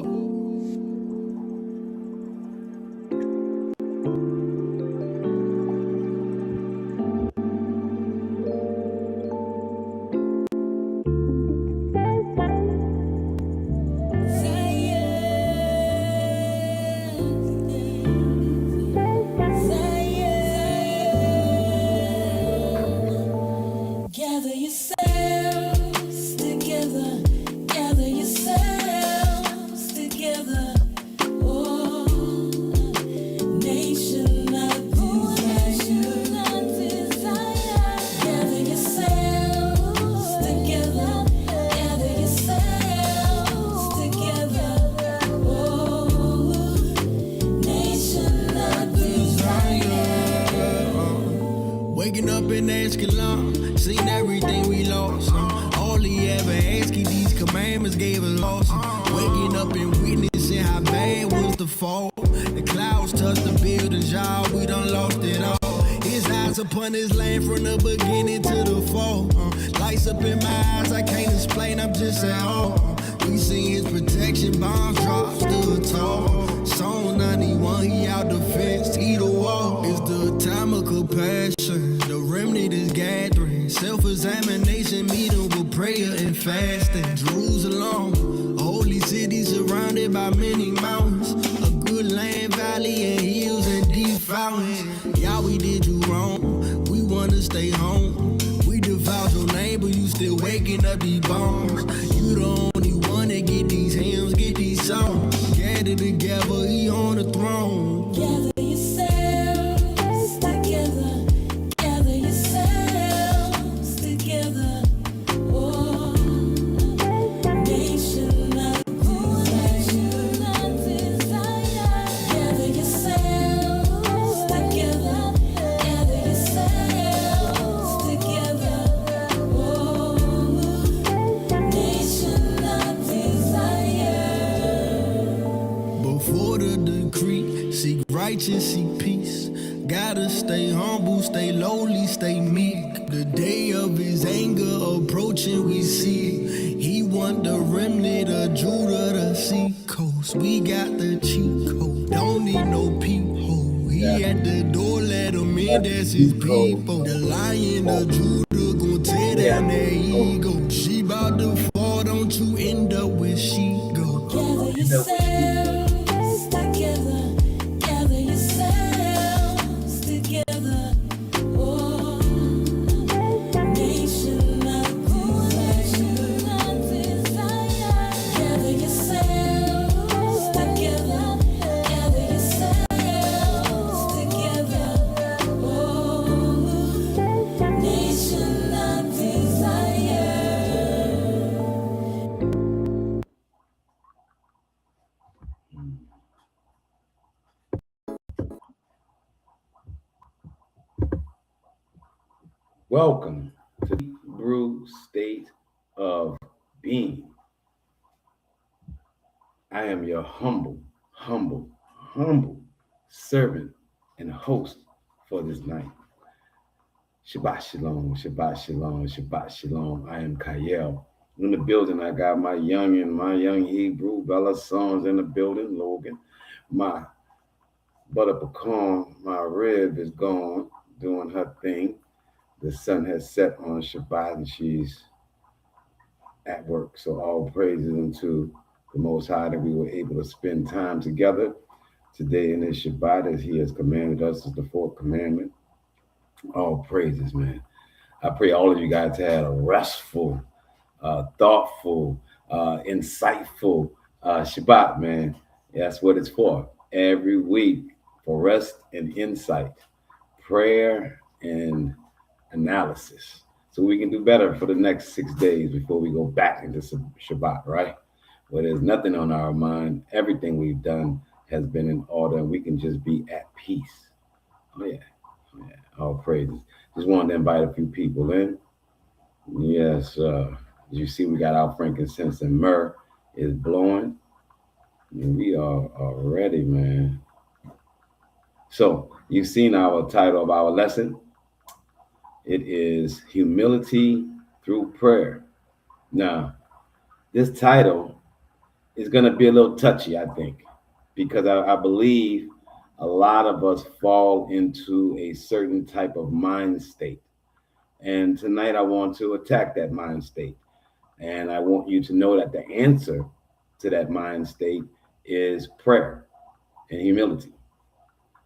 Lord. Gather yourselves together, gather yourselves together, oh, nation of desire, gather yourselves together, gather yourselves together, oh, nation of desire. Waking up in Ashkelon, seen everything we lost. All he ever asked, keep these commandments, gave us lost. Waking up and witnessing how bad was the fall. The clouds touched the buildings, y'all, we done lost it all. His eyes upon his land from the beginning to the fall. Lights up in my eyes, I can't explain, I'm just at all. We seen his protection, bombs drop, stood tall. Psalm 91, he out the fence, he the wall. It's the time of compassion, the remnant is gathering. Self-examination, meeting with prayer and fasting. Jerusalem, a holy city surrounded by many mountains. A good land, valley, and hills and deep fountains. Y'all, we did you wrong, we wanna stay home. We devout your name, but you still waking up these bones. You the only one that get these hymns, get these songs. Gather together, he on the throne. Gather yourselves together, gather yourselves together, oh, nation of desire, gather yourselves together, gather yourselves together, oh, nation of desire. Before the decree, seek righteous, seek peace. Gotta stay humble, stay lowly, stay meek. The day of his anger approaching, we see. He want the remnant of Judah to see coast. We got the cheat code, don't need no peephole. He at the door, let him in, that's his people. The Lion of Judah gon' tear down their ego. She bout to fall, don't you end up where she go. Gather yourselves together, gather yourselves together, oh, nation of desire, gather yourselves together, gather yourselves together, oh, nation of desire. Welcome to the Hebrew state of being. I am your humble servant and host for this night. Shabbat Shalom, Shabbat Shalom, Shabbat Shalom. I am Kayel. In the building, I got my young Hebrew Bella Songs in the building, Logan. My butter pecan, my rib is gone, doing her thing. The sun has set on Shabbat and she's at work. So all praises unto the Most High that we were able to spend time together today in this Shabbat as he has commanded us as the fourth commandment. All praises, man. I pray all of you guys had a restful, thoughtful, insightful Shabbat, man. That's what it's for. Every week for rest and insight, prayer and analysis, so we can do better for the next 6 days before we go back into Shabbat, right? Where there's nothing on our mind, everything we've done has been in order, and we can just be at peace. Oh yeah, all praises. Just wanted to invite a few people in. Yes, as you see, we got our frankincense and myrrh is blowing, and we are ready, man. So you've seen our title of our lesson. It is humility through prayer. Now, this title is going to be a little touchy, I think, because I believe a lot of us fall into a certain type of mind state. And tonight I want to attack that mind state. And I want you to know that the answer to that mind state is prayer and humility.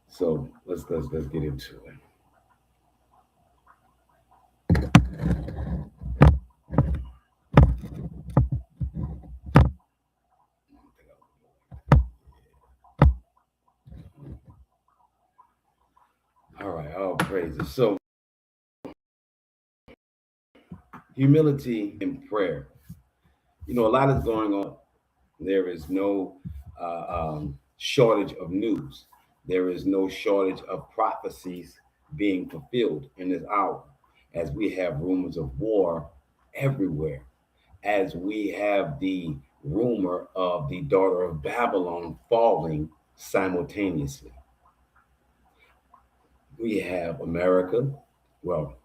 So let's get into it. All right, all praises. So humility and prayer. You know, a lot is going on. There is no shortage of news. There is no shortage of prophecies being fulfilled in this hour, as we have rumors of war everywhere, as we have the rumor of the daughter of Babylon falling simultaneously. We have America, well,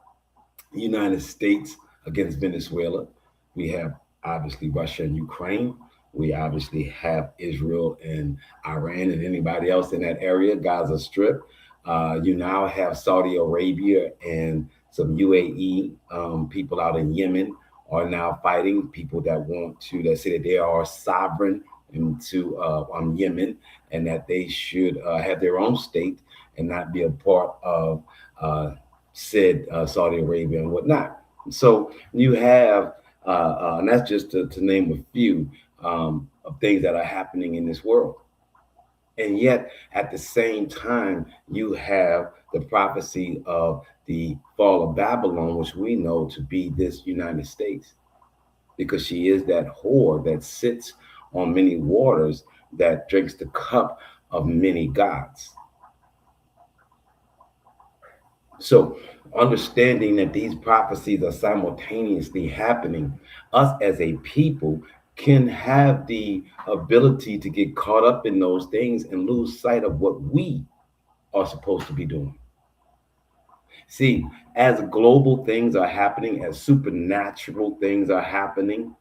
the United States against Venezuela. We have obviously Russia and Ukraine. We obviously have Israel and Iran and anybody else in that area, Gaza Strip. You now have Saudi Arabia and some UAE people out in Yemen are now fighting, people that want to, that say that they are sovereign into Yemen and that they should have their own state and not be a part of said Saudi Arabia and whatnot. So you have, and that's just to name a few of things that are happening in this world. And yet, at the same time, you have the prophecy of the fall of Babylon, which we know to be this United States, because she is that whore that sits on many waters, that drinks the cup of many gods. So understanding that these prophecies are simultaneously happening, us as a people can have the ability to get caught up in those things and lose sight of what we are supposed to be doing. See, as global things are happening, as supernatural things are happening,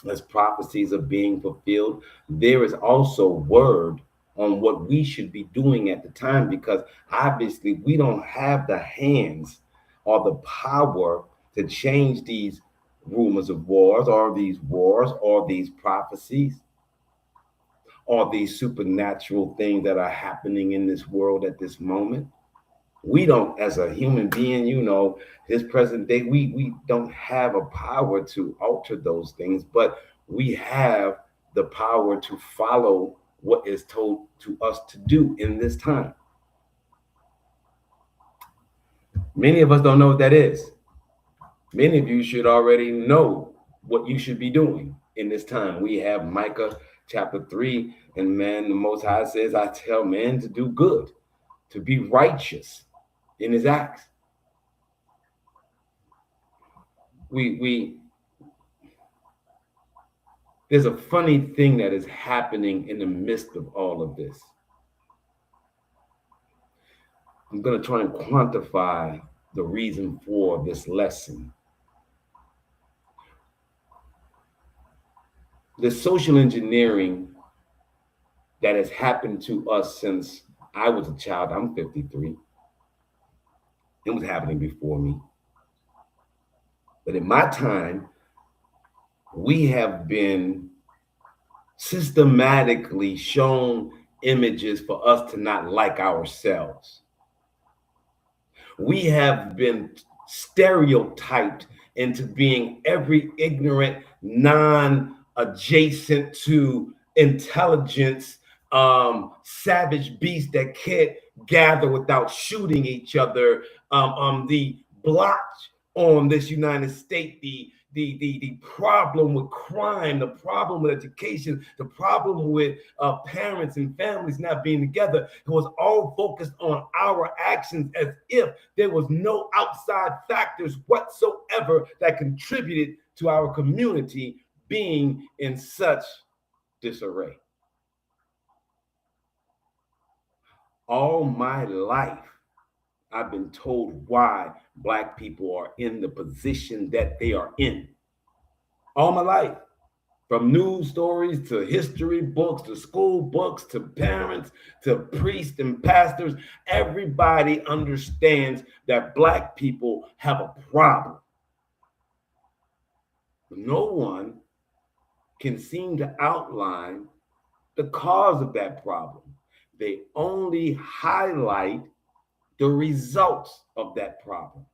as prophecies are being fulfilled, there is also word on what we should be doing at the time, because obviously we don't have the hands or the power to change these rumors of wars or these prophecies or these supernatural things that are happening in this world at this moment. We don't, as a human being, you know, this present day, we don't have a power to alter those things, but we have the power to follow what is told to us to do in this time. Many of us don't know what that is. Many of you should already know what you should be doing in this time. We have Micah chapter 3, and man, the Most High says, I tell man to do good, to be righteous in his acts. There's a funny thing that is happening in the midst of all of this. I'm going to try and quantify the reason for this lesson. The social engineering that has happened to us since I was a child, I'm 53. It was happening before me. But in my time, we have been systematically shown images for us to not like ourselves. We have been stereotyped into being every ignorant, non-adjacent to intelligence, savage beast that can't gather without shooting each other. The blotch on this United States, the problem with crime, the problem with education, the problem with parents and families not being together. It was all focused on our actions, as if there was no outside factors whatsoever that contributed to our community being in such disarray. All my life, I've been told why Black people are in the position that they are in. All my life. From news stories to history books to school books to parents to priests and pastors, everybody understands that Black people have a problem. No one can seem to outline the cause of that problem. They only highlight the results of that problem.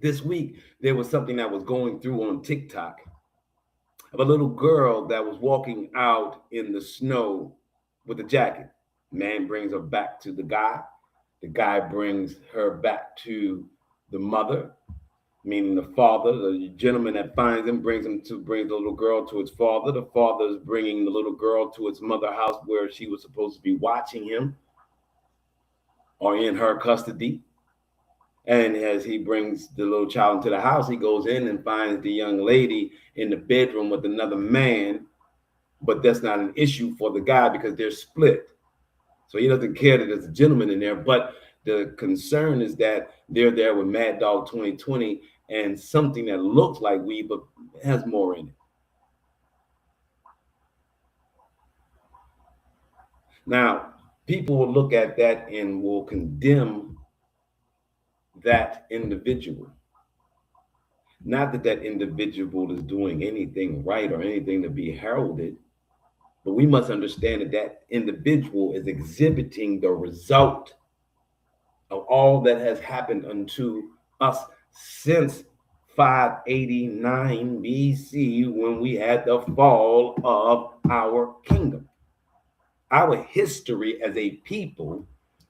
This week, there was something that was going through on TikTok of a little girl that was walking out in the snow with a jacket. Man brings her back to the guy. The guy brings her back to the mother, meaning the father. The gentleman that finds him brings the little girl to its father. The father is bringing the little girl to its mother house where she was supposed to be watching him or in her custody. And as he brings the little child into the house, he goes in and finds the young lady in the bedroom with another man. But that's not an issue for the guy because they're split. So he doesn't care that there's a gentleman in there. But the concern is that they're there with Mad Dog 2020 and something that looks like weed, but has more in it. Now, people will look at that and will condemn that individual. Not that that individual is doing anything right or anything to be heralded, but we must understand that that individual is exhibiting the result of all that has happened unto us since 589 BC when we had the fall of our kingdom. Our history as a people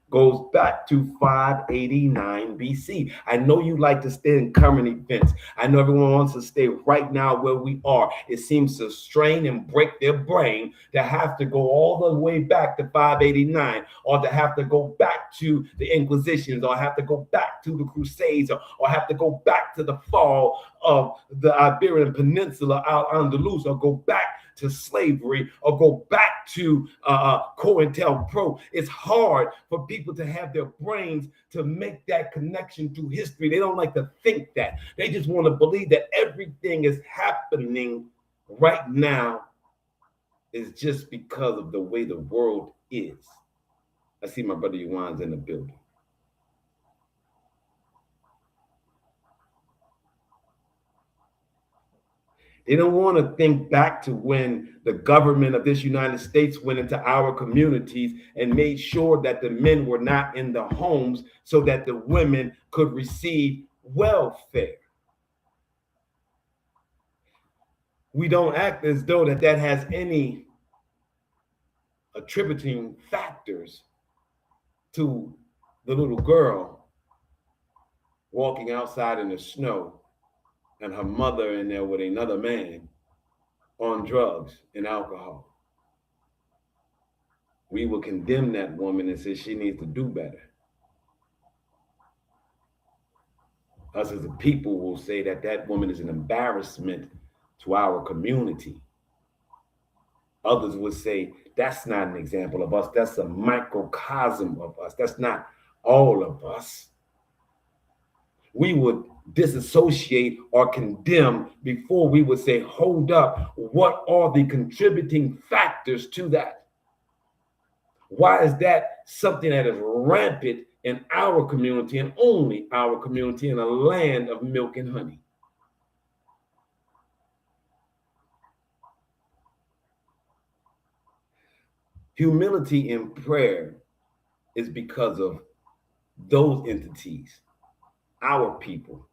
goes back to 589 BC. I know you like to stay in current events. I know everyone wants to stay right now where we are. It seems to strain and break their brain to have to go all the way back to 589 or to have to go back to the Inquisitions or have to go back to the Crusades or have to go back to the fall of the Iberian Peninsula, Al-Andalus, or go back to slavery or go back to COINTELPRO. It's hard for people to have their brains to make that connection to history. They don't like to think that. They just want to believe that everything is happening right now is just because of the way the world is. I see my brother Yuan's in the building. They don't want to think back to when the government of this United States went into our communities and made sure that the men were not in the homes so that the women could receive welfare. We don't act as though that has any attributing factors to the little girl walking outside in the snow and her mother in there with another man on drugs and alcohol. We will condemn that woman and say she needs to do better. Us as a people will say that that woman is an embarrassment to our community. Others would say that's not an example of us. That's a microcosm of us. That's not all of us. We would disassociate or condemn before we would say, hold up, what are the contributing factors to that? Why is that something that is rampant in our community and only our community in a land of milk and honey? Humility in prayer is because of those entities, our people,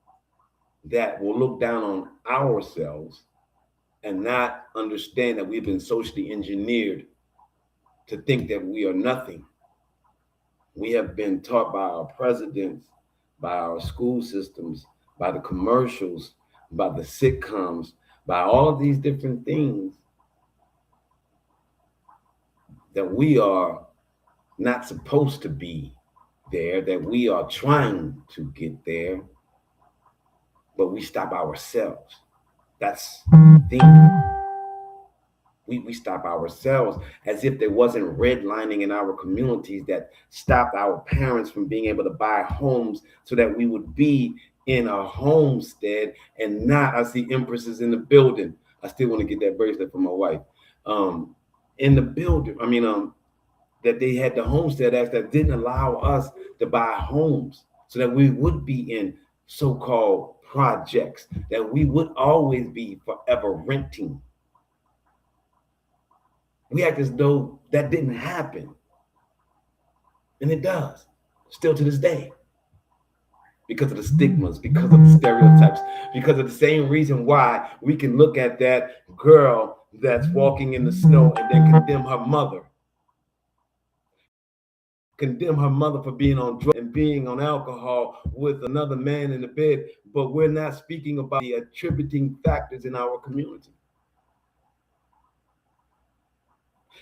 that will look down on ourselves and not understand that we've been socially engineered to think that we are nothing. We have been taught by our presidents, by our school systems, by the commercials, by the sitcoms, by all of these different things that we are not supposed to be there, that we are trying to get there, but we stop ourselves. That's the thing. We stop ourselves as if there wasn't redlining in our communities that stopped our parents from being able to buy homes so that we would be in a homestead and not, I see empresses in the building. I still want to get that bracelet for my wife. In the building, that they had the Homestead Act that didn't allow us to buy homes so that we would be in so-called projects, that we would always be forever renting. We act as though that didn't happen. And it does, still to this day. Because of the stigmas, because of the stereotypes, because of the same reason why we can look at that girl that's walking in the snow and then condemn her mother for being on drugs and being on alcohol with another man in the bed, but we're not speaking about the attributing factors in our community.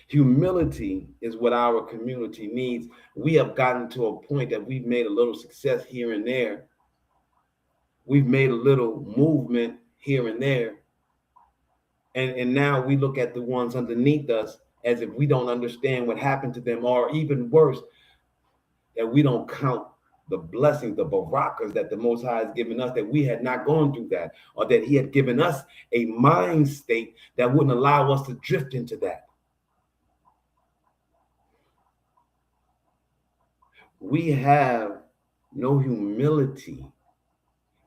Humility is what our community needs. We have gotten to a point that we've made a little success here and there. We've made a little movement here and there. And now we look at the ones underneath us as if we don't understand what happened to them, or even worse, that we don't count the blessings, the barakas that the Most High has given us, that we had not gone through that, or that he had given us a mind state that wouldn't allow us to drift into that. We have no humility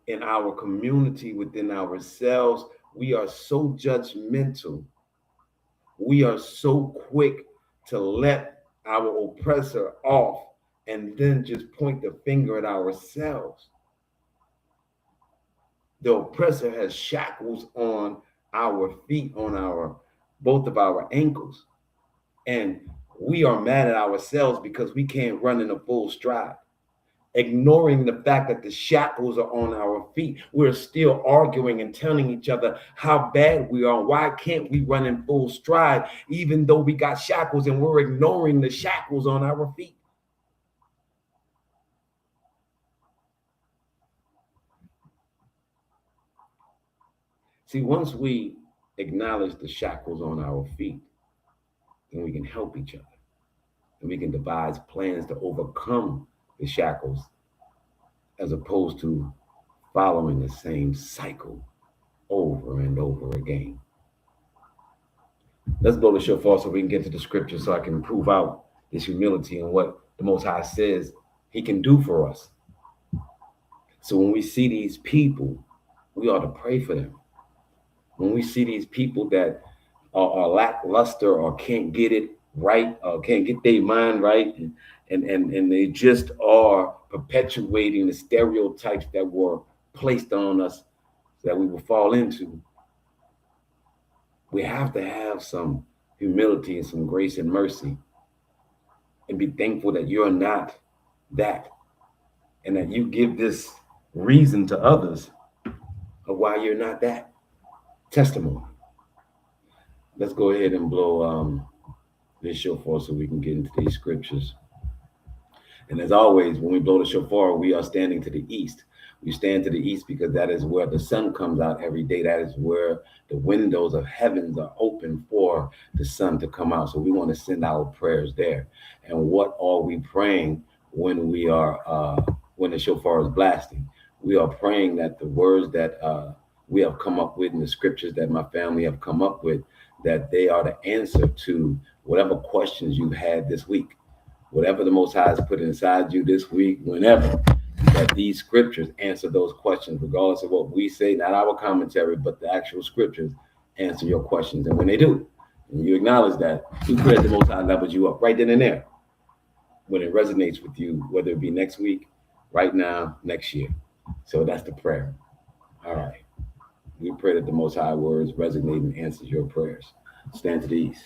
in our community, within ourselves. We are so judgmental. We are so quick to let our oppressor off and then just point the finger at ourselves. The oppressor has shackles on our feet, on both of our ankles. And we are mad at ourselves because we can't run in a full stride. Ignoring the fact that the shackles are on our feet, we're still arguing and telling each other how bad we are. Why can't we run in full stride, even though we got shackles, and we're ignoring the shackles on our feet? See, once we acknowledge the shackles on our feet, then we can help each other, and we can devise plans to overcome the shackles, as opposed to following the same cycle over and over again. Let's blow the shofar so we can get to the scripture, so I can prove out this humility and what the Most High says he can do for us. So when we see these people, we ought to pray for them. When we see these people that are lackluster, or can't get it right, or can't get their mind right, and they just are perpetuating the stereotypes that were placed on us that we will fall into, we have to have some humility and some grace and mercy, and be thankful that you're not that, and that you give this reason to others of why you're not that. Testimony. Let's go ahead and blow this shofar so we can get into these scriptures. And as always, when we blow the shofar, we are standing to the east. We stand to the east because that is where the sun comes out every day. That is where the windows of heavens are open for the sun to come out. So we want to send our prayers there. And what are we praying when we are when the shofar is blasting? We are praying that the words that we have come up with in the scriptures that my family have come up with, that they are the answer to whatever questions you've had this week. Whatever the Most High has put inside you this week, whenever, that these scriptures answer those questions, regardless of what we say, not our commentary, but the actual scriptures answer your questions. And when they do, and you acknowledge that, you pray the Most High levels you up right then and there, when it resonates with you, whether it be next week, right now, next year. So that's the prayer. All right. We pray that the Most High words resonate and answers your prayers. Stand to the east.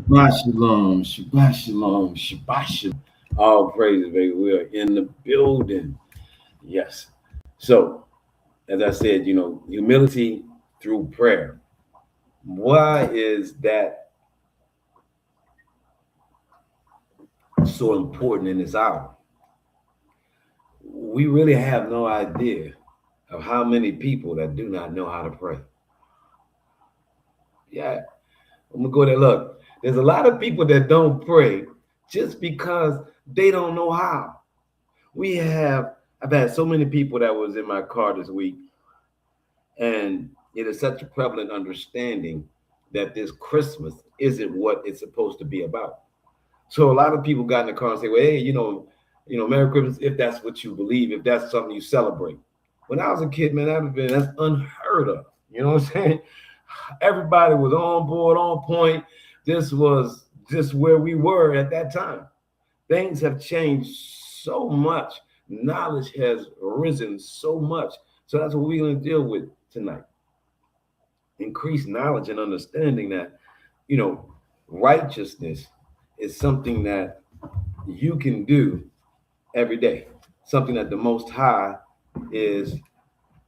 Shabbat Shalom, Shabbat Shalom, Shabbat Shalom. All praises, baby. We are in the building. Yes. So, as I said, humility through prayer. Why is that so important in this hour? We really have no idea of how many people that do not know how to pray. Yeah, I'm gonna go there. Look, there's a lot of people that don't pray just because they don't know how. I've had so many people that was in my car this week, and it is such a prevalent understanding that this Christmas isn't what it's supposed to be about. So a lot of people got in the car and say, well, hey, Merry Christmas, if that's what you believe, if that's something you celebrate. When I was a kid, man, that's unheard of. You know what I'm saying? Everybody was on board, on point. This was just where we were at that time. Things have changed so much. Knowledge has risen so much. So that's what we're going to deal with tonight. Increased knowledge and understanding that, righteousness is something that you can do every day. Something that the Most High is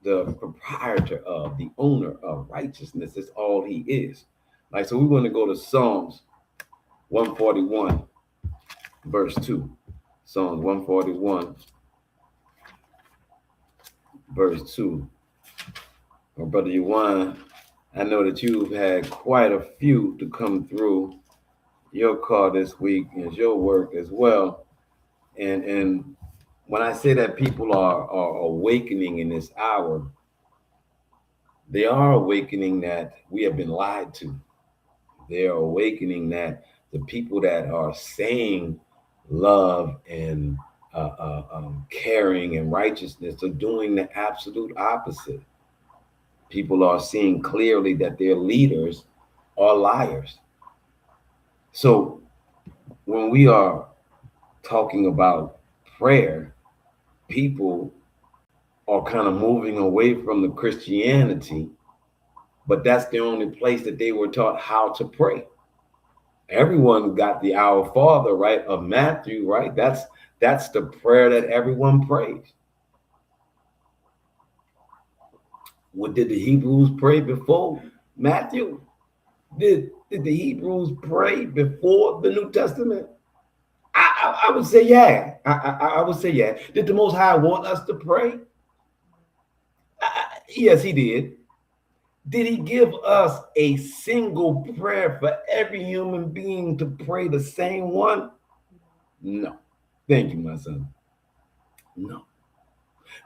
the proprietor of, the owner of. Righteousness is all he is. Like, so we're going to go to Psalms 141, verse 2. Psalms 141, verse 2. My brother Yuan, I know that you've had quite a few to come through your car this week and your work as well. And when I say that people are awakening in this hour, they are awakening that we have been lied to. They are awakening that the people that are saying love and caring and righteousness are doing the absolute opposite. People are seeing clearly that their leaders are liars. So when we are talking about prayer, people are kind of moving away from the Christianity, but that's the only place that they were taught how to pray. Everyone got the Our Father, right, of Matthew, right? That's the prayer that everyone prays. What did the Hebrews pray before Matthew? Did the Hebrews pray before the New Testament? I would say yeah. I would say yeah. Did the Most High want us to pray? Yes, he did. Did he give us a single prayer for every human being to pray the same one? No. Thank you, my son. No.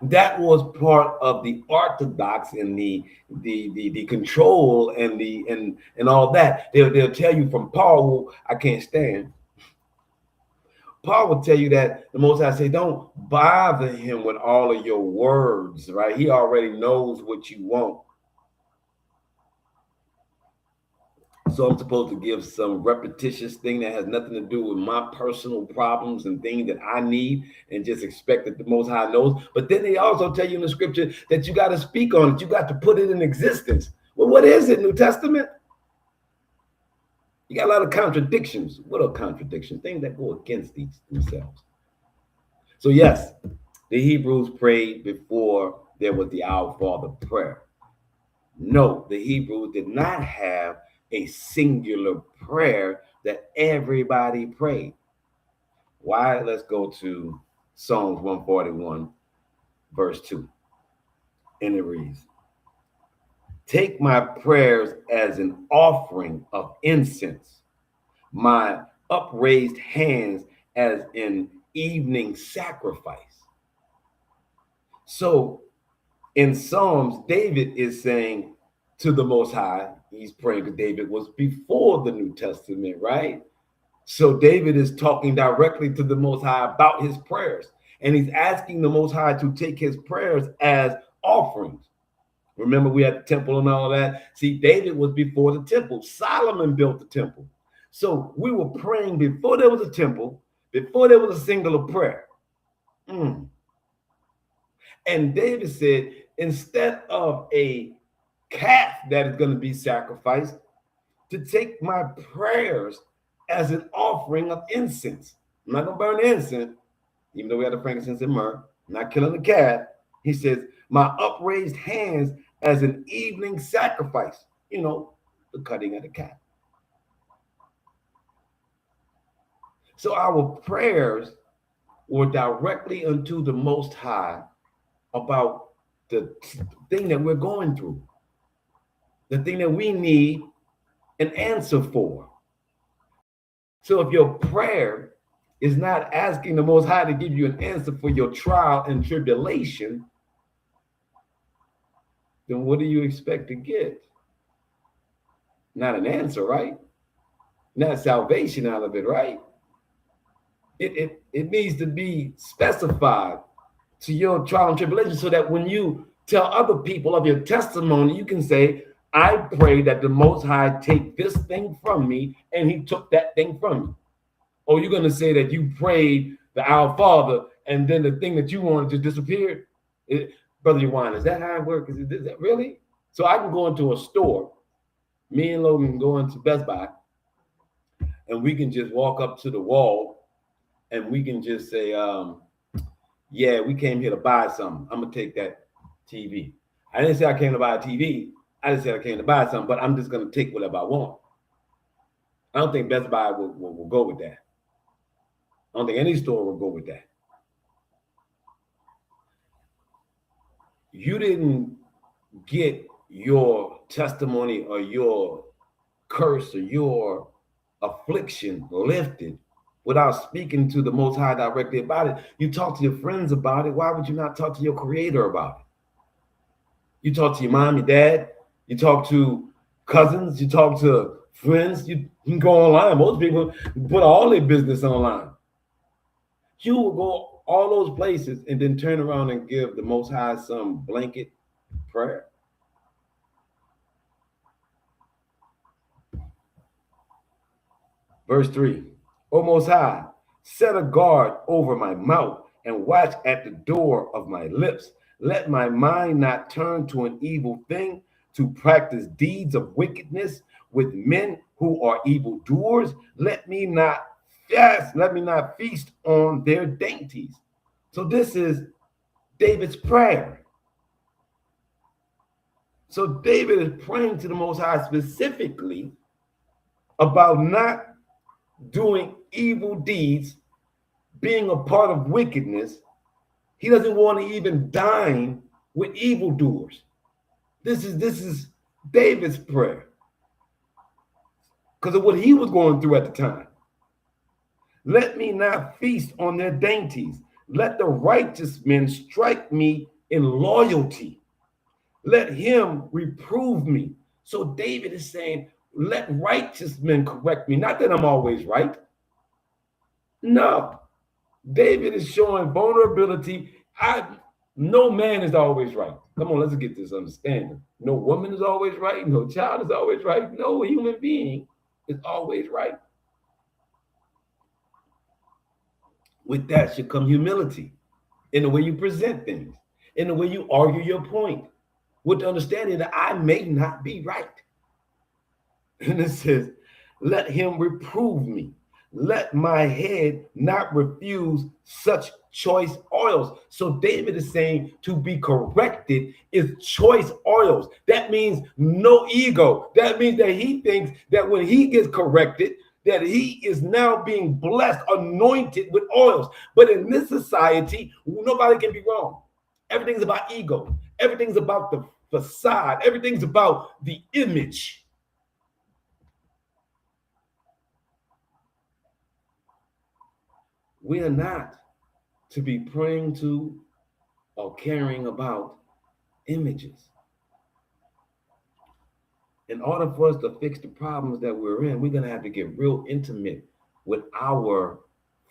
That was part of the orthodox and the control and all that. They'll tell you from Paul, who I can't stand. Paul will tell you that the Most High say, don't bother him with all of your words, right? He already knows what you want. So I'm supposed to give some repetitious thing that has nothing to do with my personal problems and things that I need and just expect that the Most High knows. But then they also tell you in the scripture that you got to speak on it. You got to put it in existence. Well, what is it, New Testament? You got a lot of contradictions. What are contradictions? Things that go against themselves. So yes, the Hebrews prayed before there was the Our Father prayer. No, the Hebrews did not have a singular prayer that everybody prayed. Why? Let's go to Psalms 141, verse 2. And it reads, take my prayers as an offering of incense, my upraised hands as an evening sacrifice. So in Psalms, David is saying to the Most High, he's praying because David was before the New Testament, right? So David is talking directly to the Most High about his prayers. And he's asking the Most High to take his prayers as offerings. Remember, we had the temple and all that. See, David was before the temple. Solomon built the temple. So we were praying before there was a temple, before there was a singular prayer. And David said, instead of a calf that is going to be sacrificed, to take my prayers as an offering of incense. I'm not going to burn the incense, even though we have the frankincense and myrrh. I'm not killing the cat. He says, my upraised hands as an evening sacrifice. You know, the cutting of the cat. So our prayers were directly unto the Most High about the thing that we're going through, the thing that we need an answer for. So if your prayer is not asking the Most High to give you an answer for your trial and tribulation, then what do you expect to get? Not an answer, right? Not salvation out of it, right? It needs to be specified to your trial and tribulation so that when you tell other people of your testimony, you can say, I pray that the Most High take this thing from me, and he took that thing from me. Or you're going to say that you prayed the Our Father, and then the thing that you wanted to disappear. Brother Yawan, is that how it works? Is that really? So I can go into a store, me and Logan can go into Best Buy, and we can just walk up to the wall, and we can just say, yeah, we came here to buy something. I'm going to take that TV. I didn't say I came to buy a TV. I just said I came to buy something, but I'm just going to take whatever I want. I don't think Best Buy will go with that. I don't think any store will go with that. You didn't get your testimony or your curse or your affliction lifted without speaking to the Most High directly about it. You talk to your friends about it. Why would you not talk to your Creator about it? You talk to your mom, your dad. You talk to cousins. You talk to friends. You can go online. Most people put all their business online. You will go all those places and then turn around and give the Most High some blanket prayer. Verse 3, O Most High, set a guard over my mouth and watch at the door of my lips. Let my mind not turn to an evil thing, to practice deeds of wickedness with men who are evildoers. Let me not feast on their dainties. So this is David's prayer. So David is praying to the Most High specifically about not doing evil deeds, being a part of wickedness. He doesn't want to even dine with evildoers. This is David's prayer because of what he was going through at the time. Let me not feast on their dainties. Let the righteous men strike me in loyalty. Let him reprove me. So David is saying, let righteous men correct me. Not that I'm always right. No. David is showing vulnerability. No man is always right. Come on, let's get this understanding. No woman is always right. No child is always right. No human being is always right. With that should come humility in the way you present things, in the way you argue your point, with the understanding that I may not be right. And it says, let him reprove me. Let my head not refuse such choice oils. So David is saying to be corrected is choice oils. That means no ego. That means that he thinks that when he gets corrected, that he is now being blessed, anointed with oils. But in this society, nobody can be wrong. Everything's about ego. Everything's about the facade. Everything's about the image. We are not to be praying to or caring about images. In order for us to fix the problems that we're in, we're going to have to get real intimate with our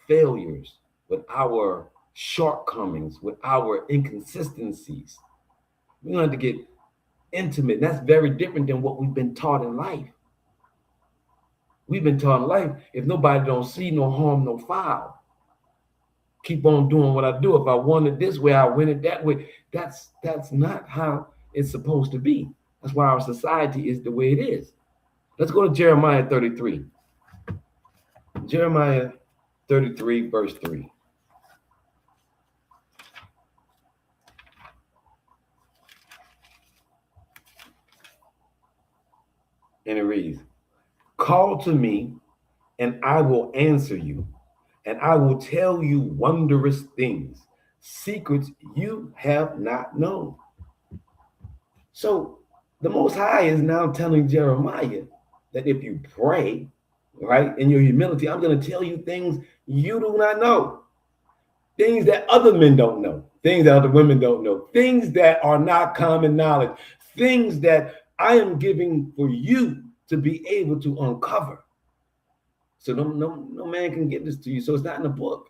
failures, with our shortcomings, with our inconsistencies. We're going to have to get intimate. That's very different than what we've been taught in life. We've been taught in life, if nobody don't see, no harm, no foul. Keep on doing what I do. If I want it this way, I win it that way. That's not how it's supposed to be. That's why our society is the way it is. Let's go to Jeremiah 33. Jeremiah 33, verse 3. And it reads, call to me, and I will answer you, and I will tell you wondrous things, secrets you have not known. So the Most High is now telling Jeremiah that if you pray, right, in your humility, I'm going to tell you things you do not know, things that other men don't know, things that other women don't know, things that are not common knowledge, things that I am giving for you to be able to uncover. So no man can give this to you. So it's not in a book.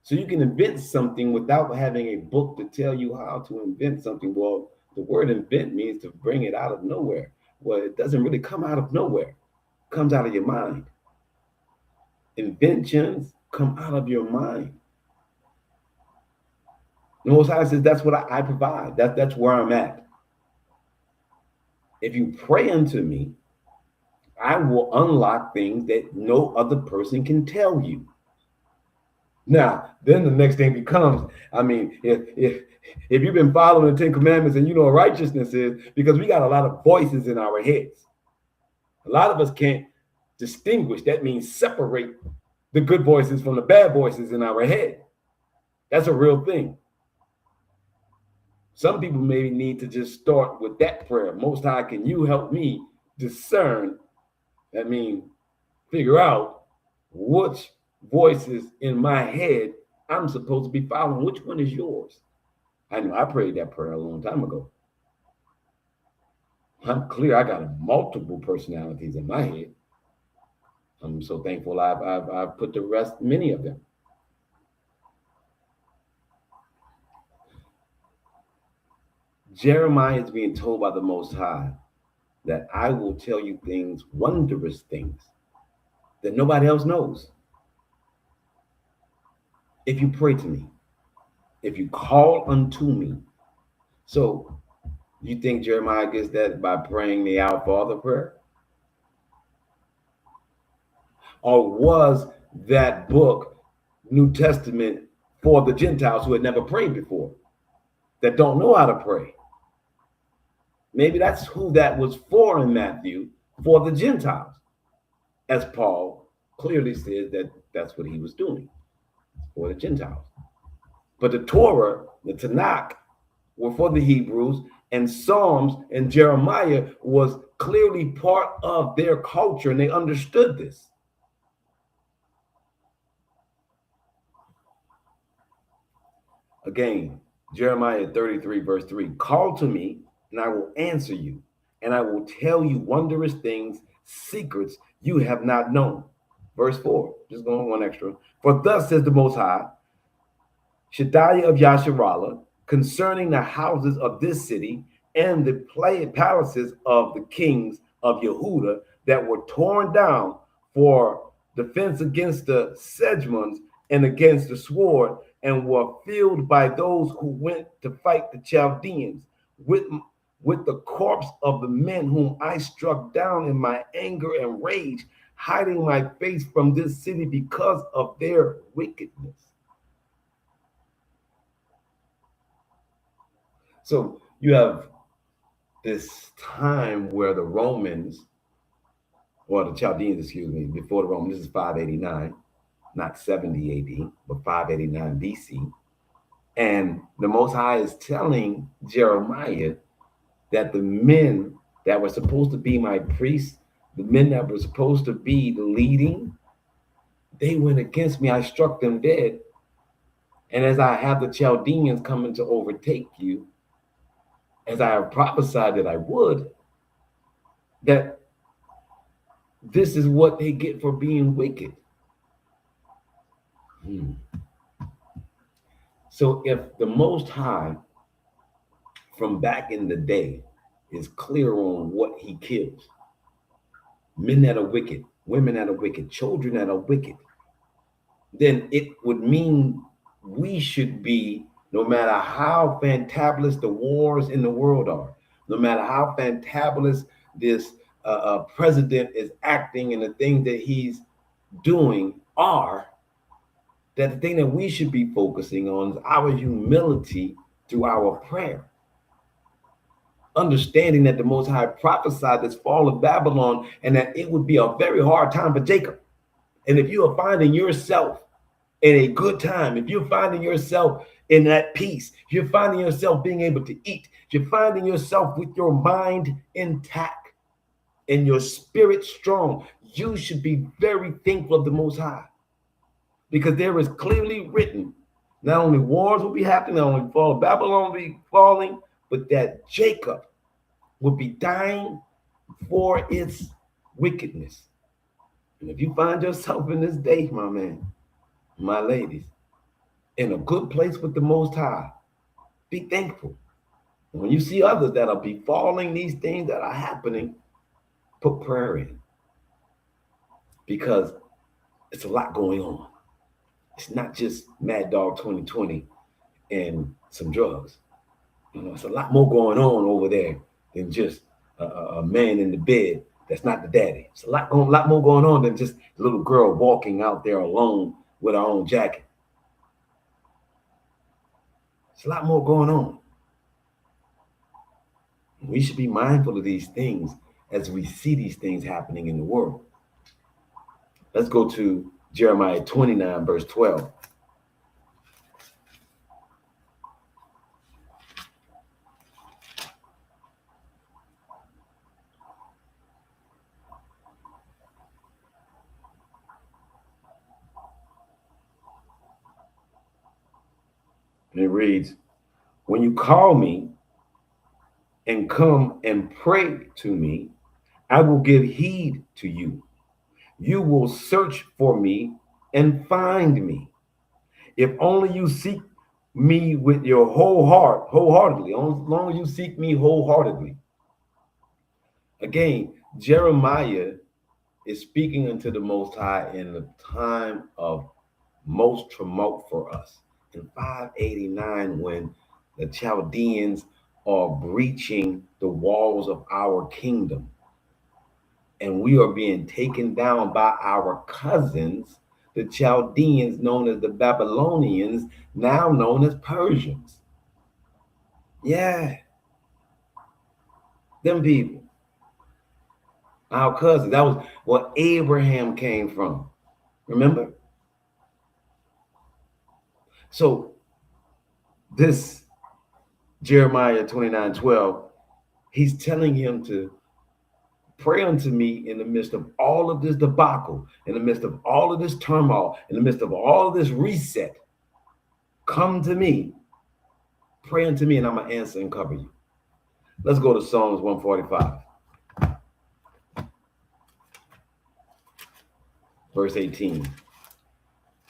So you can invent something without having a book to tell you how to invent something. Well, the word invent means to bring it out of nowhere. Well, it doesn't really come out of nowhere. It comes out of your mind. Inventions come out of your mind. The Most High says that's what I provide. That's where I'm at. If you pray unto me, I will unlock things that no other person can tell you. Now, then the next thing becomes, I mean, if you've been following the 10 Commandments and you know what righteousness is, because we got a lot of voices in our heads. A lot of us can't distinguish. That means separate the good voices from the bad voices in our head. That's a real thing. Some people maybe need to just start with that prayer. Most High, can you help me discern? That means figure out which voices in my head I'm supposed to be following. Which one is yours? I know I prayed that prayer a long time ago. I'm clear I got multiple personalities in my head. I'm so thankful I've put to rest many of them. Jeremiah is being told by the Most High that I will tell you things, wondrous things, that nobody else knows. If you pray to me, if you call unto me. So you think Jeremiah gets that by praying the Our Father prayer? Or was that book, New Testament, for the Gentiles who had never prayed before, that don't know how to pray? Maybe that's who that was for in Matthew, for the Gentiles, as Paul clearly says that that's what he was doing, for the Gentiles. But the Torah, the Tanakh, were for the Hebrews, and Psalms and Jeremiah was clearly part of their culture, and they understood this. Again, Jeremiah 33, verse 3, call to me, and I will answer you, and I will tell you wondrous things, secrets you have not known. Verse 4, just going one extra. For thus says the Most High, Shadiah of Yasharallah, concerning the houses of this city and the palaces of the kings of Yehuda that were torn down for defense against the Sedgmons and against the sword, and were filled by those who went to fight the Chaldeans, with the corpse of the men whom I struck down in my anger and rage, hiding my face from this city because of their wickedness. So you have this time where the Romans, or the Chaldeans, excuse me, before the Romans, this is 589, not 70 AD, but 589 BC. And the Most High is telling Jeremiah that the men that were supposed to be my priests, the men that were supposed to be the leading, they went against me. I struck them dead. And as I have the Chaldeans coming to overtake you, as I have prophesied that I would, that this is what they get for being wicked. So if the Most High from back in the day is clear on what he kills, men that are wicked, women that are wicked, children that are wicked, then it would mean we should be, no matter how fantabulous the wars in the world are, no matter how fantabulous this president is acting and the things that he's doing are that the thing that we should be focusing on is our humility through our prayer. Understanding that the Most High prophesied this fall of Babylon and that it would be a very hard time for Jacob. And if you are finding yourself in a good time, if you're finding yourself in that peace, if you're finding yourself being able to eat, if you're finding yourself with your mind intact and your spirit strong, you should be very thankful of the Most High. Because there is clearly written, not only wars will be happening, not only fall of Babylon will be falling, but that Jacob will be dying for its wickedness. And if you find yourself in this day, my man, my ladies, in a good place with the Most High, be thankful. When you see others that are befalling these things that are happening, put prayer in. Because it's a lot going on. It's not just Mad Dog 2020 and some drugs. You know, it's a lot more going on over there than just a man in the bed that's not the daddy. It's a lot more going on than just a little girl walking out there alone with her own jacket. It's a lot more going on. We should be mindful of these things as we see these things happening in the world. Let's go to Jeremiah 29, verse 12. And it reads, when you call me and come and pray to me, I will give heed to you. You will search for me and find me. If only you seek me with your whole heart, wholeheartedly, as long as you seek me wholeheartedly. Again, Jeremiah is speaking unto the Most High in the time of most tumult for us. In 589, when the Chaldeans are breaching the walls of our kingdom, and we are being taken down by our cousins, the Chaldeans, known as the Babylonians, now known as Persians. Yeah. Them people. Our cousins. That was where Abraham came from. Remember? So this Jeremiah 29:12, he's telling him to pray unto me in the midst of all of this debacle, in the midst of all of this turmoil, in the midst of all of this reset. Come to me, pray unto me, and I'm going to answer and cover you. Let's go to Psalms 145, verse 18.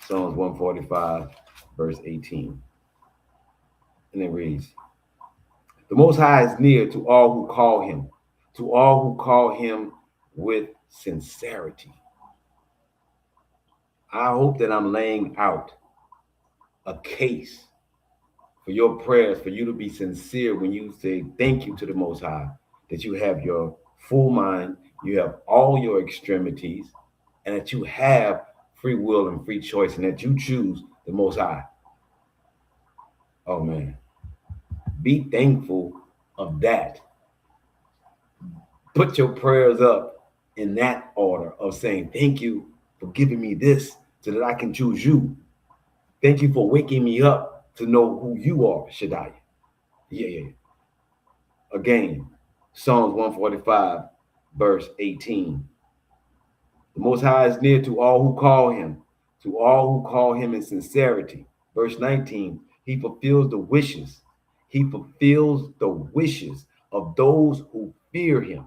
Psalms 145, verse 18. And it reads, the Most High is near to all who call him, to all who call him with sincerity. I hope that I'm laying out a case for your prayers, for you to be sincere when you say thank you to the Most High, that you have your full mind, you have all your extremities, and that you have free will and free choice, and that you choose the Most High. Oh man, be thankful of that. Put your prayers up in that order of saying, thank you for giving me this so that I can choose you. Thank you for waking me up to know who you are, Shaddai. Yeah. Again, Psalms 145, verse 18. The Most High is near to all who call him in sincerity. Verse 19, he fulfills the wishes. He fulfills the wishes of those who fear him.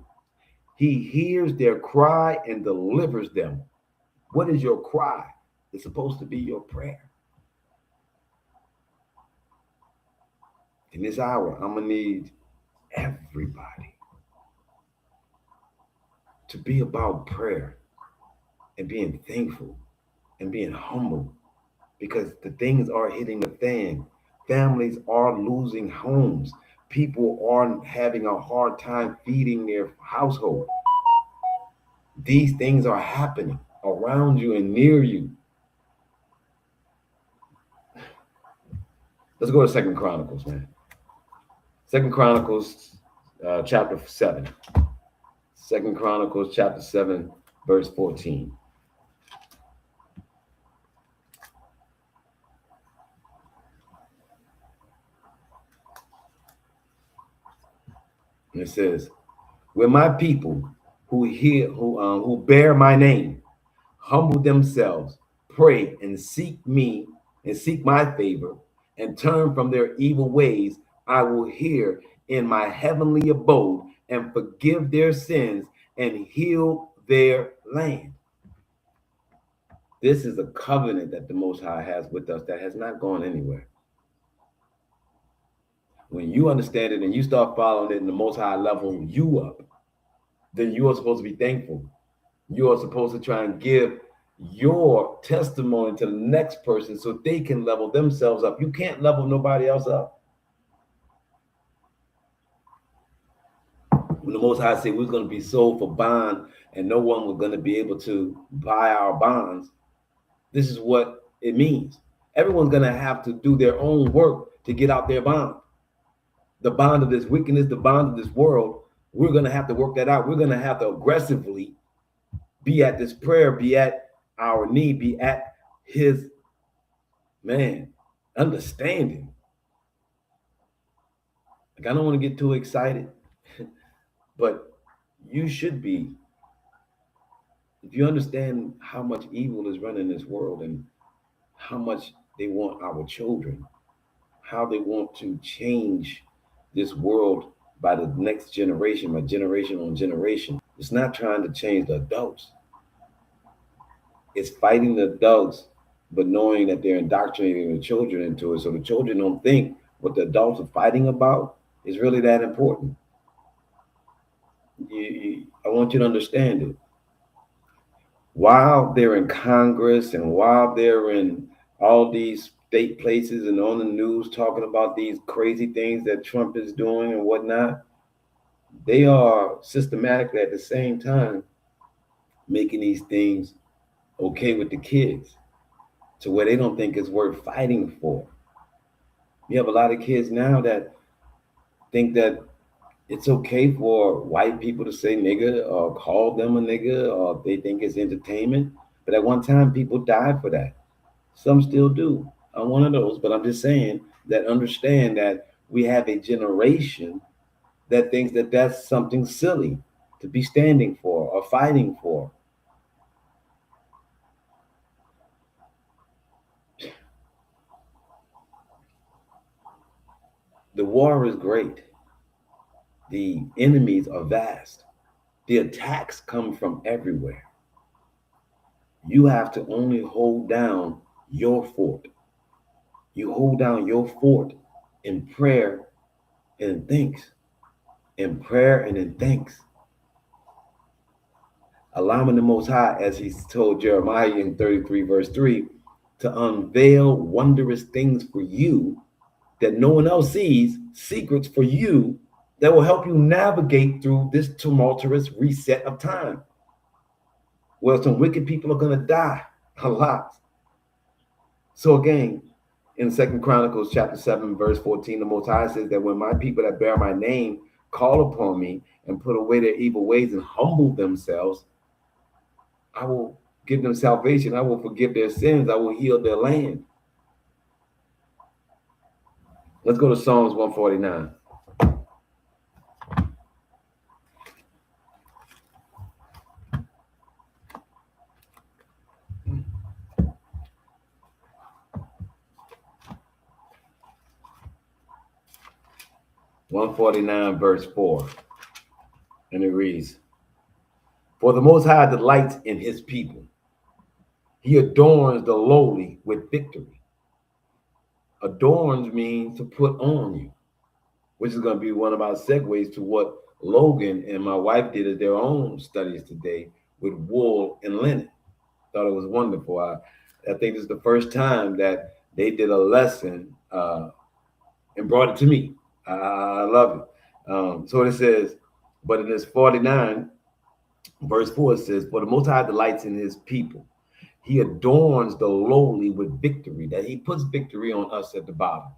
He hears their cry and delivers them. What is your cry? It's supposed to be your prayer. In this hour, I'm going to need everybody to be about prayer and being thankful and being humble, because the things are hitting the fan. Families are losing homes. People are having a hard time feeding their household. These things are happening. around you and near you. Let's go to 2 Chronicles, man. 2 Chronicles chapter 7. 2 Chronicles chapter 7, verse 14. And it says, when my people who bear my name humble themselves, pray and seek me and seek my favor and turn from their evil ways, I will hear in my heavenly abode and forgive their sins and heal their land. This is a covenant that the Most High has with us that has not gone anywhere. When you understand it and you start following it and the Most High level you up, then you are supposed to be thankful. You are supposed to try and give your testimony to the next person so they can level themselves up. You can't level nobody else up. When the Most High said we're going to be sold for bond and no one was going to be able to buy our bonds, this is what it means. Everyone's going to have to do their own work to get out their bond. The bond of this wickedness, the bond of this world, we're going to have to work that out. We're going to have to aggressively be at this prayer, be at our need, be at his, understanding. Like, I don't want to get too excited, but you should be. If you understand how much evil is running this world and how much they want our children, how they want to change this world by the next generation, by generation on generation. It's not trying to change the adults. It's fighting the adults, but knowing that they're indoctrinating the children into it. So the children don't think what the adults are fighting about is really that important. I want you to understand it. While they're in Congress and while they're in all these state places and on the news talking about these crazy things that Trump is doing and whatnot, they are systematically at the same time making these things okay with the kids to where they don't think it's worth fighting for. You have a lot of kids now that think that it's okay for white people to say nigga or call them a nigga, or they think it's entertainment. But at one time, people died for that. Some still do. I'm one of those, but I'm just saying that understand that we have a generation that thinks that that's something silly to be standing for or fighting for. The war is great. The enemies are vast. The attacks come from everywhere. You have to only hold down your fort. You hold down your fort in prayer and in thanks. In prayer and in thanks. Allowing the Most High, as he told Jeremiah in 33 verse 3, to unveil wondrous things for you that no one else sees, secrets for you that will help you navigate through this tumultuous reset of time. Well, some wicked people are going to die a lot. So again, in 2 Chronicles chapter 7, verse 14, the Most High says that when my people that bear my name call upon me and put away their evil ways and humble themselves, I will give them salvation. I will forgive their sins. I will heal their land. Let's go to Psalms 149. Verse 4, and it reads, for the Most High delights in his people. He adorns the lowly with victory. Adorns means to put on you, which is going to be one of our segues to what Logan and my wife did as their own studies today with wool and linen. Thought it was wonderful. I think this is the first time that they did a lesson and brought it to me. I love it. So it says, but in this 49, Verse 4 says, "For the Most High delights in his people. He adorns the lowly with victory." That he puts victory on us at the bottom.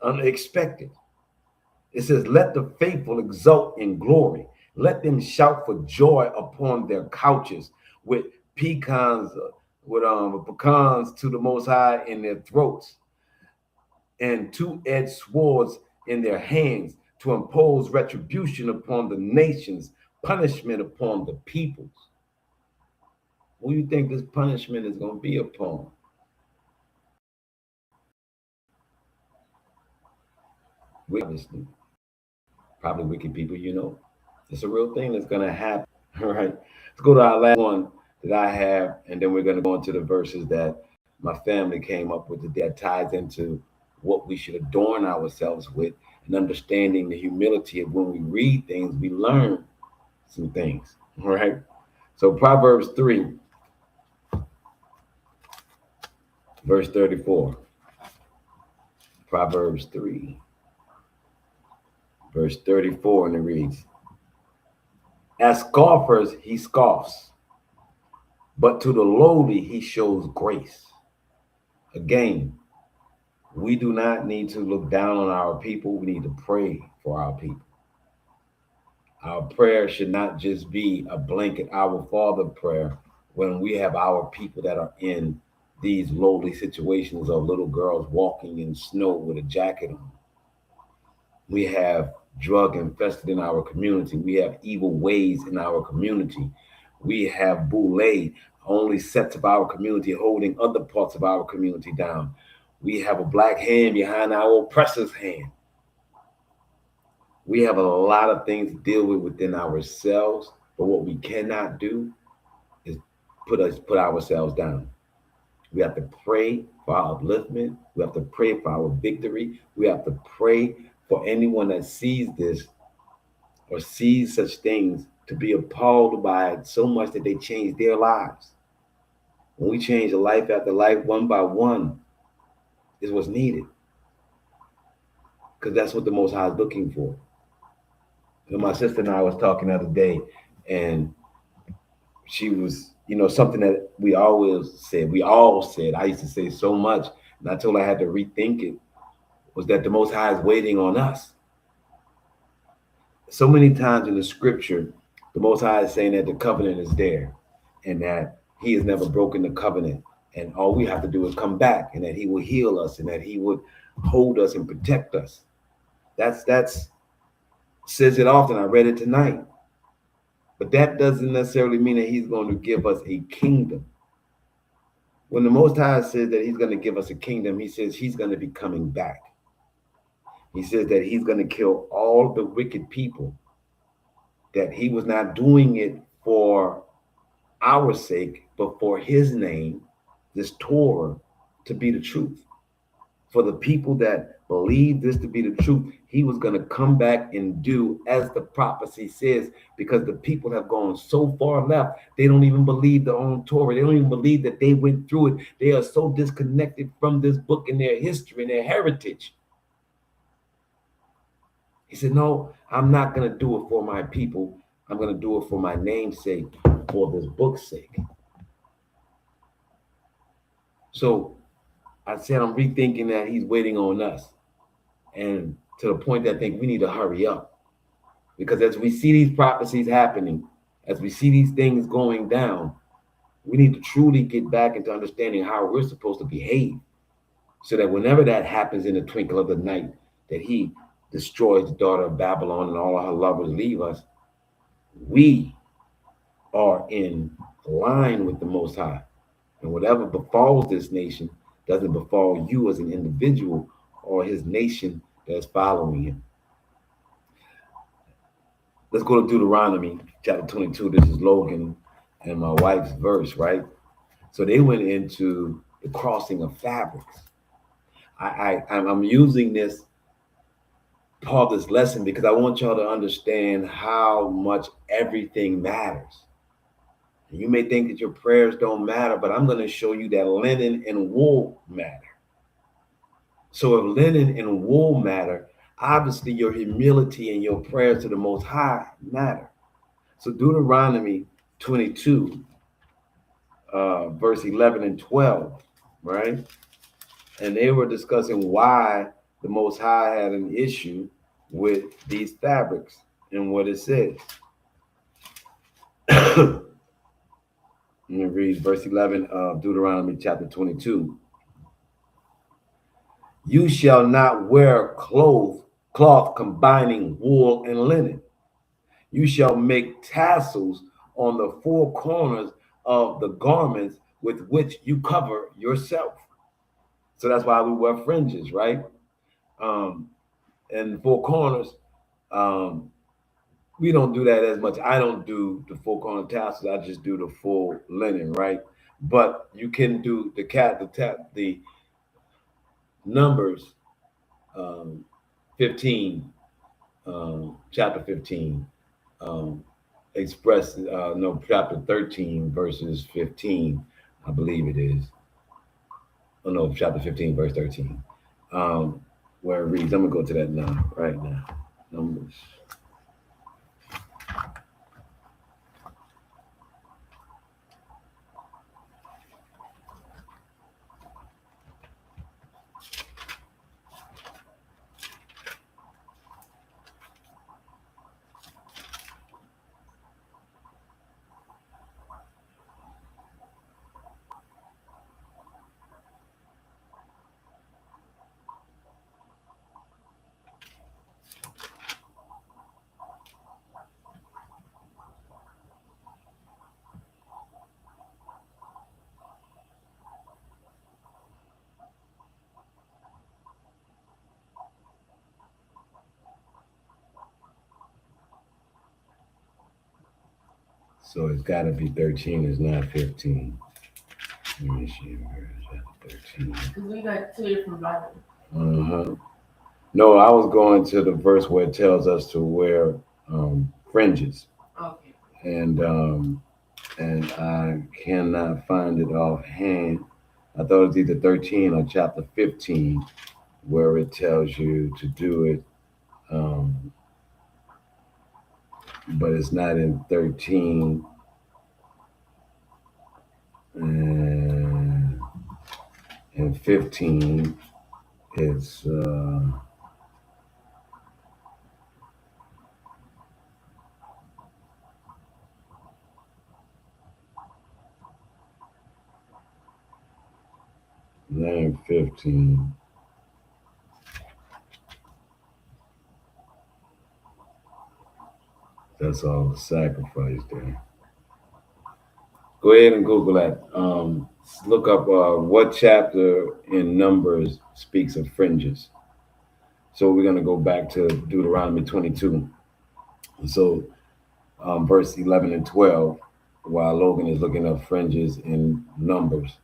Unexpected. It says, "Let the faithful exult in glory. Let them shout for joy upon their couches with pecans, with pecans to the Most High in their throats, and two-edged swords in their hands, to impose retribution upon the nations, punishment upon the peoples." Who do you think this punishment is going to be upon? Obviously, probably wicked people, It's a real thing that's going to happen. All right. Let's go to our last one that I have, and then we're going to go into the verses that my family came up with that ties into what we should adorn ourselves with, and understanding the humility of when we read things, we learn some things. All right. So Proverbs 3, verse 34. Proverbs 3, verse 34, and it reads, "As scoffers he scoffs, but to the lowly he shows grace." Again, we do not need to look down on our people. We need to pray for our people. Our prayer should not just be a blanket Our Father prayer when we have our people that are in these lowly situations of little girls walking in snow with a jacket on. We have drug infested in our community. We have evil ways in our community. We have boule, only sets of our community holding other parts of our community down. We have a black hand behind our oppressor's hand. We have a lot of things to deal with within ourselves, but what we cannot do is put ourselves down. We have to pray for our upliftment. We have to pray for our victory. We have to pray for anyone that sees this or sees such things to be appalled by it so much that they change their lives. When we change life after life, one by one, is what's needed. Because that's what the Most High is looking for. My sister and I was talking the other day, and she was, something that we all said, I used to say so much, and I told her I had to rethink it, was that the Most High is waiting on us. So many times in the scripture, the Most High is saying that the covenant is there, and that he has never broken the covenant, and all we have to do is come back, and that he will heal us, and that he would hold us and protect us. That's says it often. I read it tonight. But that doesn't necessarily mean that he's going to give us a kingdom. When the Most High says that he's going to give us a kingdom, he says he's going to be coming back. He says that he's going to kill all the wicked people, that he was not doing it for our sake, but for his name, this Torah, to be the truth. For the people that believe this to be the truth, he was going to come back and do as the prophecy says, because the people have gone so far left, they don't even believe their own Torah. They don't even believe that they went through it. They are so disconnected from this book and their history and their heritage. He said, no, I'm not going to do it for my people. I'm going to do it for my name's sake, for this book's sake. So I said, I'm rethinking that he's waiting on us. And to the point that I think we need to hurry up. Because as we see these prophecies happening, as we see these things going down, we need to truly get back into understanding how we're supposed to behave. So that whenever that happens in the twinkle of the night, that he destroys the daughter of Babylon and all of her lovers leave us, we are in line with the Most High. And whatever befalls this nation doesn't befall you as an individual or his nation that's following him. Let's go to Deuteronomy chapter 22. This is Logan and my wife's verse, right? So they went into the crossing of fabrics. I'm using this part of this lesson because I want y'all to understand how much everything matters. You may think that your prayers don't matter, but I'm going to show you that linen and wool matter. So if linen and wool matter, obviously your humility and your prayers to the Most High matter. So Deuteronomy 22, verse 11 and 12, right? And they were discussing why the Most High had an issue with these fabrics and what it says. And it reads verse 11 of Deuteronomy chapter 22. You shall not wear cloth combining wool and linen. You shall make tassels on the four corners of the garments with which you cover yourself. So that's why we wear fringes, right? And four corners, we don't do that as much. I don't do the four corner tassels. I just do the full linen, right? But you can do the Numbers 15, chapter 15, chapter 13 verses 15, I believe it is. Oh no, chapter 15 verse 13, where it reads, I'm gonna go to that now, right now. Numbers. So it's got to be 13. It's not 15. Let me see. Where is that? 13. Because we got two different Bibles. No, I was going to the verse where it tells us to wear fringes, Okay. and I cannot find it offhand. I thought it was either 13 or chapter 15, where it tells you to do it, but it's not in 13. And in 15, it's nine 15. That's all the sacrifice there. Go ahead and Google that. Look up what chapter in Numbers speaks of fringes. So we're going to go back to Deuteronomy 22. So verse 11 and 12, while Logan is looking up fringes in Numbers.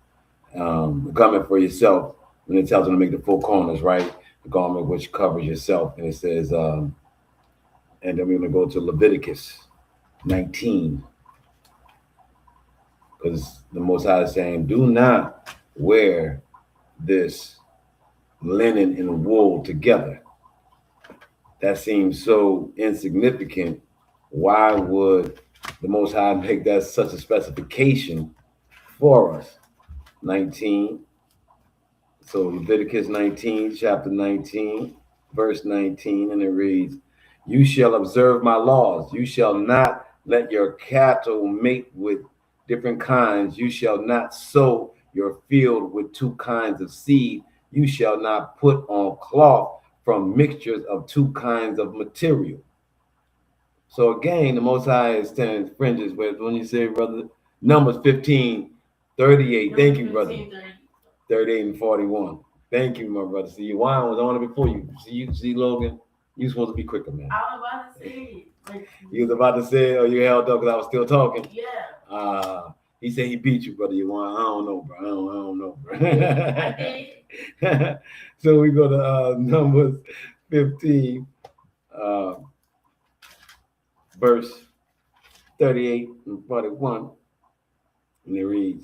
The garment for yourself, when it tells them to make the four corners, right? The garment which covers yourself. And it says, and then we're going to go to Leviticus 19. Because the Most High is saying, do not wear this linen and wool together. That seems so insignificant. Why would the Most High make that such a specification for us? 19. So Leviticus 19, chapter 19, verse 19, and it reads, you shall observe my laws. You shall not let your cattle mate with different kinds. You shall not sow your field with two kinds of seed. You shall not put on cloth from mixtures of two kinds of material. So again, the Most High is saying fringes, but when you say, brother, Numbers 15, 38. Thank you, brother. 38 and 41. Thank you, my brother. See, your wine was on it before you. See, Logan, you supposed to be quicker, man. I was about to say it. You was about to say it, or you held up because I was still talking? Yeah. He said he beat you, brother. You want? I don't know, bro. I don't know, bro. I did. So we go to Numbers 15, verse 38 and 41, and it reads,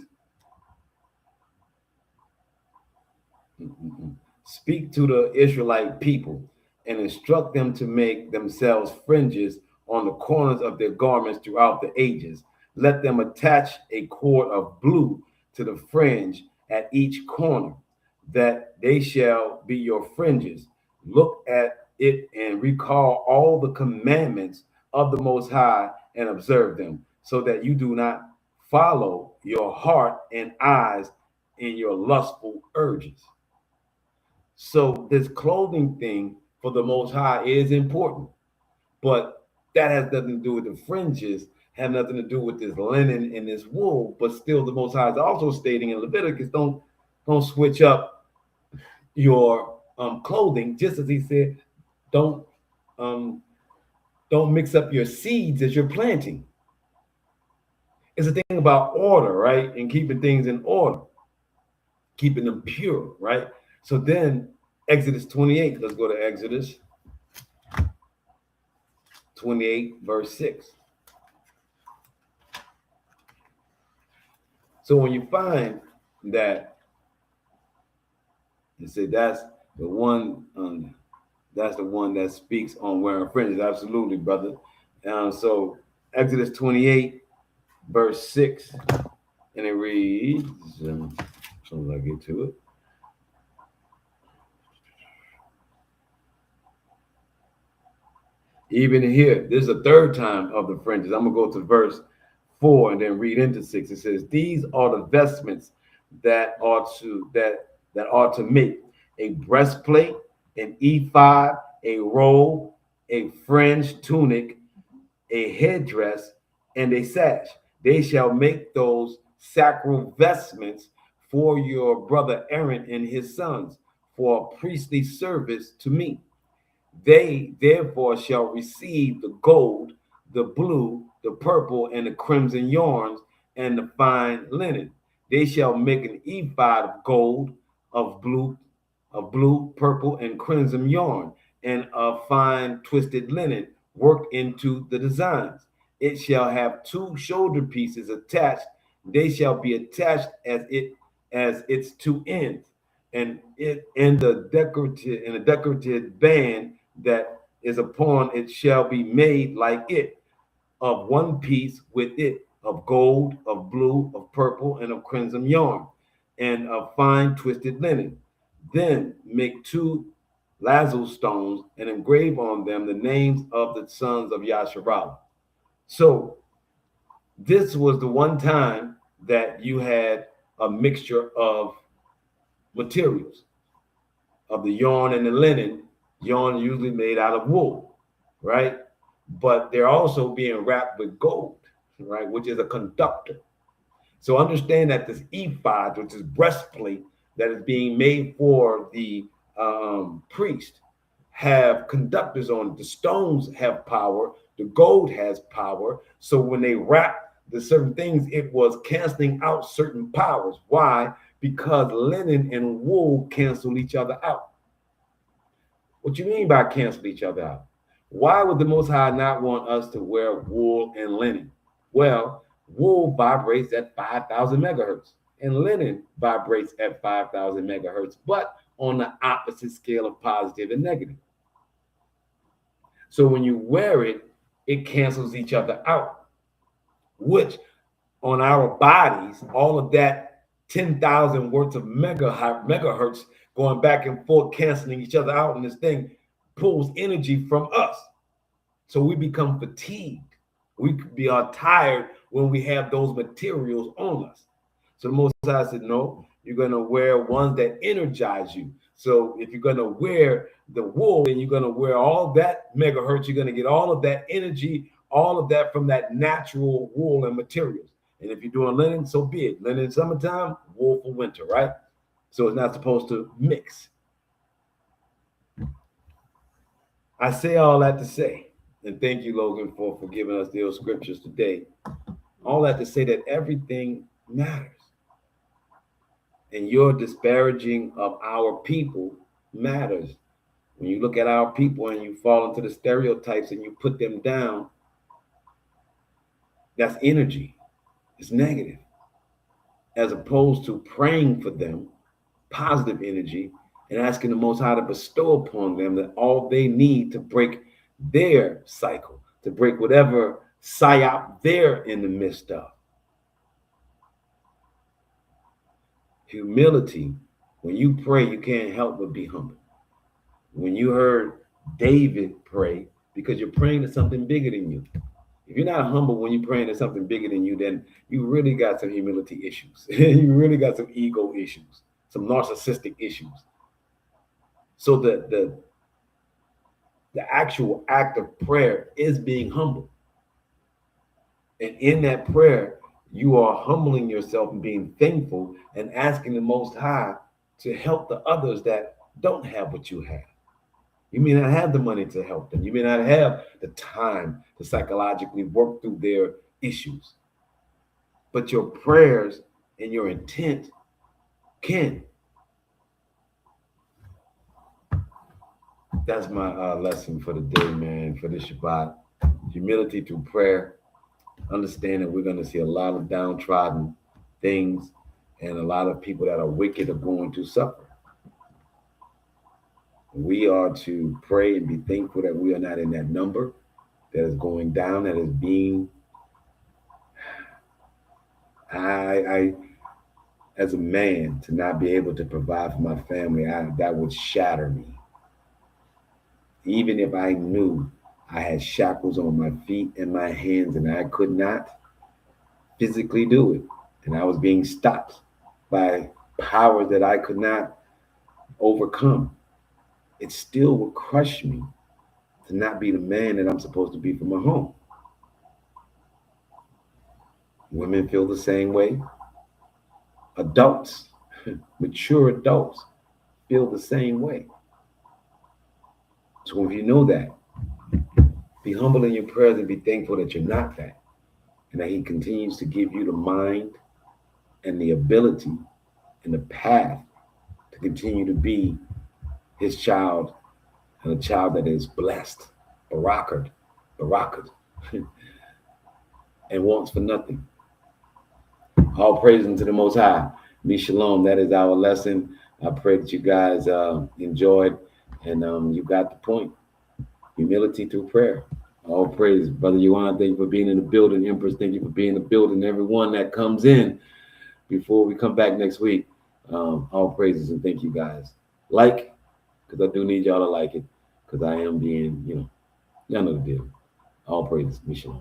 speak to the Israelite people and instruct them to make themselves fringes on the corners of their garments throughout the ages. Let them attach a cord of blue to the fringe at each corner, that they shall be your fringes. Look at it and recall all the commandments of the Most High and observe them, so that you do not follow your heart and eyes in your lustful urges. So this clothing thing for the Most High is important, but that has nothing to do with the fringes, have nothing to do with this linen and this wool. But still, the Most High is also stating in Leviticus, don't switch up your clothing, just as he said, don't mix up your seeds as you're planting. It's a thing about order, right? And keeping things in order, keeping them pure, right? So then Exodus 28, let's go to Exodus 28, verse 6. So when you find that, you say that's the one that speaks on wearing fringes. Absolutely, brother. So Exodus 28, verse 6, and it reads, as soon as I get to it. Even here, this is the third time of the fringes. I'm going to go to verse 4 and then read into 6. It says, these are the vestments that are to make: a breastplate, an ephod, a robe, a fringed tunic, a headdress, and a sash. They shall make those sacral vestments for your brother Aaron and his sons for a priestly service to me. They therefore shall receive the gold, the blue, the purple, and the crimson yarns, and the fine linen. They shall make an ephod of gold, of blue, purple, and crimson yarn, and of fine twisted linen worked into the designs. It shall have 2 shoulder pieces attached. They shall be attached as its 2 ends, and the decorative band that is upon it shall be made like it, of one piece with it, of gold, of blue, of purple, and of crimson yarn, and of fine twisted linen. Then make 2 lazo stones and engrave on them the names of the sons of Yasharallah. So this was the one time that you had a mixture of materials, of the yarn and the linen. Yarn usually made out of wool, right? But they're also being wrapped with gold, right? Which is a conductor. So understand that this ephod, which is breastplate that is being made for the priest, have conductors on it. The stones have power. The gold has power. So when they wrap the certain things, it was canceling out certain powers. Why? Because linen and wool cancel each other out. What you mean by cancel each other out? Why would the Most High not want us to wear wool and linen? Well, wool vibrates at 5,000 megahertz, and linen vibrates at 5,000 megahertz, but on the opposite scale of positive and negative. So when you wear it, it cancels each other out, which on our bodies, all of that 10,000 worth of megahertz going back and forth, canceling each other out, and this thing pulls energy from us. So we become fatigued. We are tired when we have those materials on us. So the Most High said, no, you're going to wear ones that energize you. So if you're going to wear the wool, and you're going to wear all that megahertz, you're going to get all of that energy, all of that from that natural wool and materials. And if you're doing linen, so be it. Linen in summertime, wool for winter, right? So it's not supposed to mix. I say all that to say, and thank you, Logan, for giving us those scriptures today. All that to say that everything matters. And your disparaging of our people matters. When you look at our people and you fall into the stereotypes and you put them down, that's energy. It's negative. As opposed to praying for them, positive energy, and asking the Most High to bestow upon them that all they need to break their cycle, to break whatever psyop they're in the midst of. Humility, when you pray, you can't help but be humble. When you heard David pray, because you're praying to something bigger than you. If you're not humble when you're praying to something bigger than you, then you really got some humility issues. You really got some ego issues, some narcissistic issues. So the actual act of prayer is being humble. And in that prayer, you are humbling yourself and being thankful and asking the Most High to help the others that don't have what you have. You may not have the money to help them. You may not have the time to psychologically work through their issues. But your prayers and your intent can. That's my lesson for the day, man, for this Shabbat. Humility through prayer. Understand that we're going to see a lot of downtrodden things, and a lot of people that are wicked are going to suffer. We are to pray and be thankful that we are not in that number that is going down, that is being. I as a man, to not be able to provide for my family, that would shatter me. Even if I knew I had shackles on my feet and my hands and I could not physically do it, and I was being stopped by powers that I could not overcome, it still would crush me to not be the man that I'm supposed to be for my home. Women feel the same way. Adults, mature adults, feel the same way. So if you know that, be humble in your prayers and be thankful that you're not that, and that He continues to give you the mind and the ability and the path to continue to be His child, and a child that is blessed, barakat, and wants for nothing. All praise unto the Most High. Be shalom. That is our lesson. I pray that you guys enjoyed, and you got the point. Humility through prayer. All praise. Brother Yuan, thank you for being in the building. Empress, thank you for being in the building. Everyone that comes in before we come back next week, all praises, and thank you guys. Like, because I do need y'all to like it, because I am being, y'all know the deal. All praises. Be shalom.